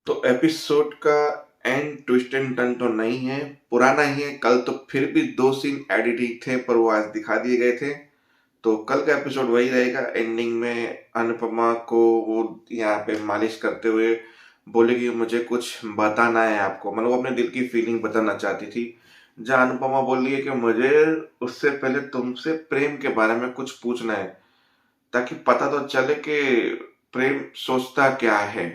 तो एपिसोड का and twist and turn तो नहीं है, पुराना ही है। कल तो फिर भी 2 सीन एडिटिंग थे पर वो आज दिखा दिए गए थे। तो कल का एपिसोड वही रहेगा। एंडिंग में अनुपमा को वो यहाँ पे मालिश करते हुए बोलेगी मुझे कुछ बताना है आपको, मतलब वो अपने दिल की फीलिंग बताना चाहती थी। जहाँ अनुपमा बोल रही है कि मुझे उससे पहले तुमसे प्रेम के बारे में कुछ पूछना है, ताकि पता तो चले कि प्रेम सोचता क्या है।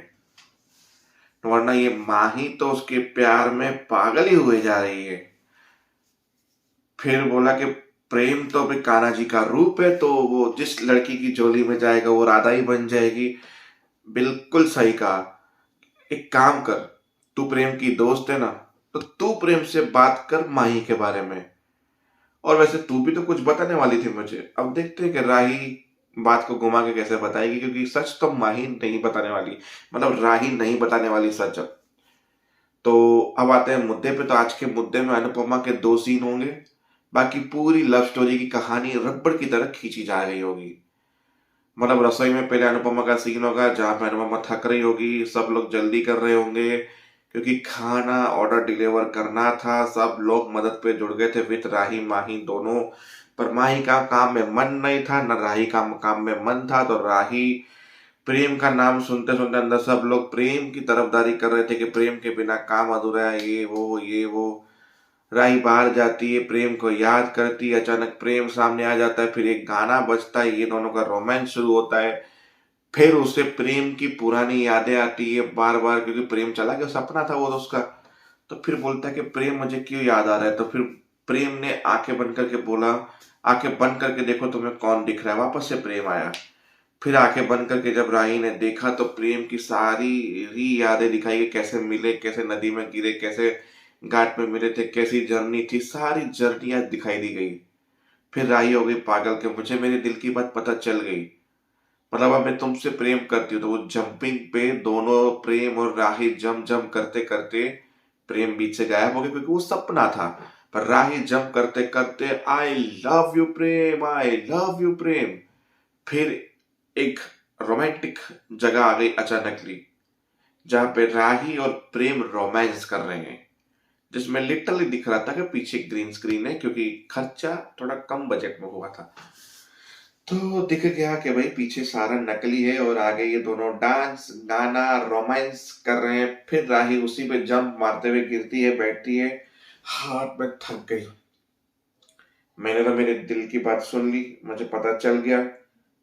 वरना ये माही तो उसके प्यार में पागल ही हुए जा रही है। फिर बोला कि प्रेम तो अभी कान्हा जी का रूप है, तो वो जिस लड़की की झोली में जाएगा वो राधा ही बन जाएगी। बिल्कुल सही कहा। एक काम कर, तू प्रेम की दोस्त है ना, तो तू प्रेम से बात कर माही के बारे में। और वैसे तू भी तो कुछ बताने वाली थी मुझे। अब देखते हैं कि राही बात को घुमा के कैसे बताएगी, क्योंकि सच तो माही नहीं बताने वाली, मतलब राही नहीं बताने वाली सच अब। तो अब आते हैं मुद्दे पे। तो आज के मुद्दे में अनुपमा के 2 सीन होंगे। बाकी पूरी लव स्टोरी की कहानी रबड़ की तरह खींची जा रही होगी। मतलब रसोई में पहले अनुपमा का सीन होगा जहां पे अनुपमा थक रही होगी, सब लोग जल्दी कर रहे होंगे क्योंकि खाना ऑर्डर डिलीवर करना था। सब लोग मदद पे जुड़ गए थे विद राही माही दोनों। पर माही का काम में मन नहीं था, न राही का काम में मन था। तो राही प्रेम का नाम सुनते सुनते अंदर सब लोग प्रेम की तरफदारी कर रहे थे कि प्रेम के बिना काम अधूरा है, ये वो। राही बाहर जाती है, प्रेम को याद करती है, अचानक प्रेम सामने आ जाता है, फिर एक गाना बजता है, ये दोनों का रोमांस शुरू होता है। फिर उसे प्रेम की पुरानी यादें आती है बार बार, क्योंकि प्रेम चला गया, सपना था वो तो उसका। तो फिर बोलता है कि प्रेम मुझे क्यों याद आ रहा है। तो फिर प्रेम ने आंखें बंद करके बोला, आंखें बंद करके देखो तुम्हें कौन दिख रहा है। वापस से प्रेम आया। फिर आंखें बंद करके जब राही ने देखा तो प्रेम की सारी ही यादें दिखाई गई, कैसे मिले, कैसे नदी में गिरे, कैसे घाट में मिले थे, कैसी जर्नी थी, सारी जर्नियां दिखाई दी गई। फिर राही हो गई पागल के मुझे मेरे दिल की बात पता चल गई, मतलब अब मैं तुमसे प्रेम करती हूँ। तो वो जंपिंग पे दोनों प्रेम और राही जंप जंप करते करते प्रेम बीच से गायब हो गया, क्योंकि वो सपना था। पर राही जंप करते करते I love you Prem, I love you Prem. फिर एक रोमांटिक जगह आ गई अचानकली, जहां पे राही और प्रेम रोमांस कर रहे हैं, जिसमें लिटरली दिख रहा था कि पीछे ग्रीन स्क्रीन है, क्योंकि खर्चा थोड़ा कम बजट में हुआ था। तो दिख गया कि भाई पीछे सारा नकली है और आगे ये दोनों डांस गाना रोमांस कर रहे हैं। फिर राही उसी पे जंप मारते हुए गिरती है, बैठती है, हाथ में थक गई। मैंने तो मेरे दिल की बात सुन ली, मुझे पता चल गया।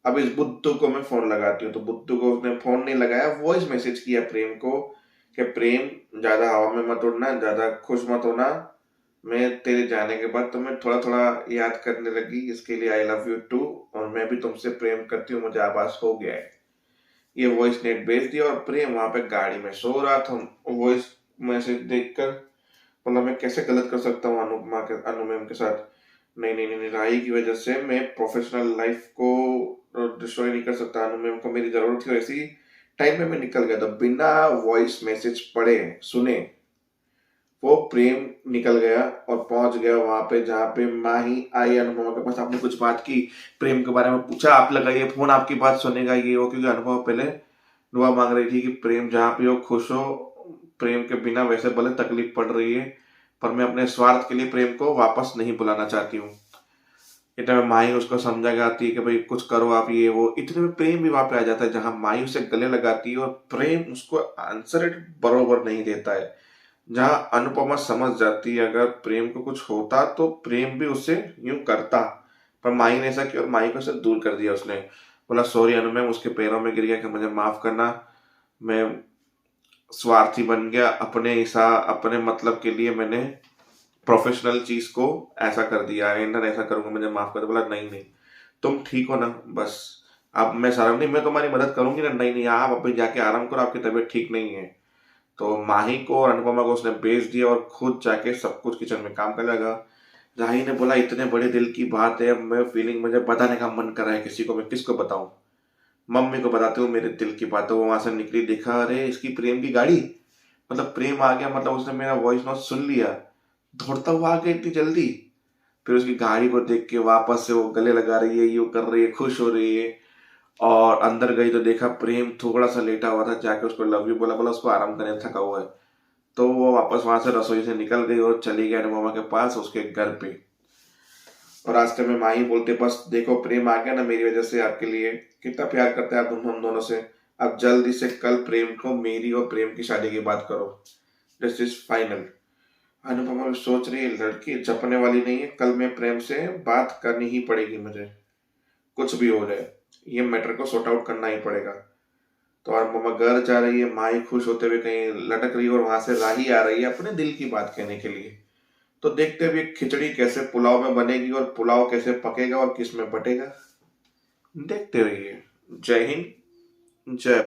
अब इस बुद्धू को मैं फोन लगाती हूँ। तो बुद्धू को उसने फोन नहीं लगाया, वॉइस मैसेज किया प्रेम को कि प्रेम ज्यादा हवा में मत उड़ना, ज्यादा खुश मत होना। मैं तेरे जाने के बाद तुम्हें थोड़ा थोड़ा याद करने लगी, इसके लिए आई लव यू टू। और मैं भी तुमसे प्रेम करती हूँ, मुझे आभास हो गया है। ये वॉइस नेट भेज दिया और प्रेम वहां पे गाड़ी में सो रहा था। वॉइस मैसेज देखकर बोला मैं कैसे गलत कर सकता हूँ अनुपमा के अनु मैम के साथ। नहीं नहीं नहीं नहीं, राही की वजह से मैं प्रोफेशनल लाइफ को डिस्ट्रॉय नहीं कर सकता। अनु मैम को मेरी जरूरत थी, ऐसी टाइम में मैं निकल गया था बिना वॉइस मैसेज पढ़े सुने। वो प्रेम निकल गया और पहुंच गया वहां पे जहाँ पे माही आई अनुभव के पास। आपने कुछ बात की, प्रेम के बारे में पूछा, आप लगाइए फोन, आपकी बात सुनेगा ये वो, क्योंकि अनुभव पहले दुआ मांग रही थी कि प्रेम जहाँ पे हो खुश हो। प्रेम के बिना वैसे भले तकलीफ पड़ रही है, पर मैं अपने स्वार्थ के लिए प्रेम को वापस नहीं बुलाना चाहती हूँ। इतने में माही उसको समझा के आती है कि भाई कुछ करो आप ये वो। इतने में प्रेम भी वहां पे आ जाता है, जहां माही उसे गले लगाती है और प्रेम उसको आंसर बरोबर नहीं देता है। जहां अनुपमा समझ जाती है अगर प्रेम को कुछ होता तो प्रेम भी उससे यूं करता, पर माही ने ऐसा किया और माही को उससे दूर कर दिया। उसने बोला सॉरी अनु मैम, उसके पैरों में गिर गया कि मुझे माफ करना, मैं स्वार्थी बन गया, अपने हिसाब अपने मतलब के लिए मैंने प्रोफेशनल चीज को ऐसा कर दिया, आइंदा ऐसा करूंगा, मुझे माफ कर दो। बोला नहीं नहीं, तुम ठीक हो ना, बस अब मैं सारा नहीं, मैं तुम्हारी मदद करूंगी ना। नहीं नहीं, आप अभी जाके आराम करो, आपकी तबीयत ठीक नहीं है। तो माही को और अनुपमा को उसने भेज दिया और खुद जाके सब कुछ किचन में काम करने लगा। राही ने बोला इतने बड़े दिल की बात है, मैं फीलिंग मुझे बताने का मन कर रहा है किसी को, मैं किसको बताऊं। मम्मी को बताती हूँ मेरे दिल की बात है। वो वहां से निकली, देखा अरे इसकी प्रेम की गाड़ी, मतलब प्रेम आ गया, मतलब उसने मेरा वॉइस नोट सुन लिया, दौड़ता हुआ आ गया इतनी जल्दी। फिर उसकी गाड़ी को देख के वापस से वो गले लगा रही है, यूं कर रही है, खुश हो रही है। और अंदर गई तो देखा प्रेम थोड़ा सा लेटा हुआ था, जाके उसको लव यू बोला, बोला उसको आराम करने थका हुआ है। तो वो वापस वहां से रसोई से निकल गई और चली गई अनुपमा के पास उसके घर पे। और रास्ते में माही बोलते, बस देखो प्रेम आ गया ना मेरी वजह से आपके लिए, कितना प्यार करते हैं आप हम दोनों से। अब जल्दी से कल प्रेम को मेरी और प्रेम की शादी की बात करो, दिस इज फाइनल। अनुपमा भी सोच रही है लड़की जपने वाली नहीं है, कल मैं प्रेम से बात करनी ही पड़ेगी मुझे, कुछ भी हो जाए ये मैटर को सॉर्ट आउट करना ही पड़ेगा। तो अनुपमा घर जा रही है, माही खुश होते हुए कहीं लटक रही है और वहां से राही आ रही है अपने दिल की बात कहने के लिए। तो देखते हुए खिचड़ी कैसे पुलाव में बनेगी और पुलाव कैसे पकेगा और किस में बटेगा, देखते रहिए। जय हिंद, जय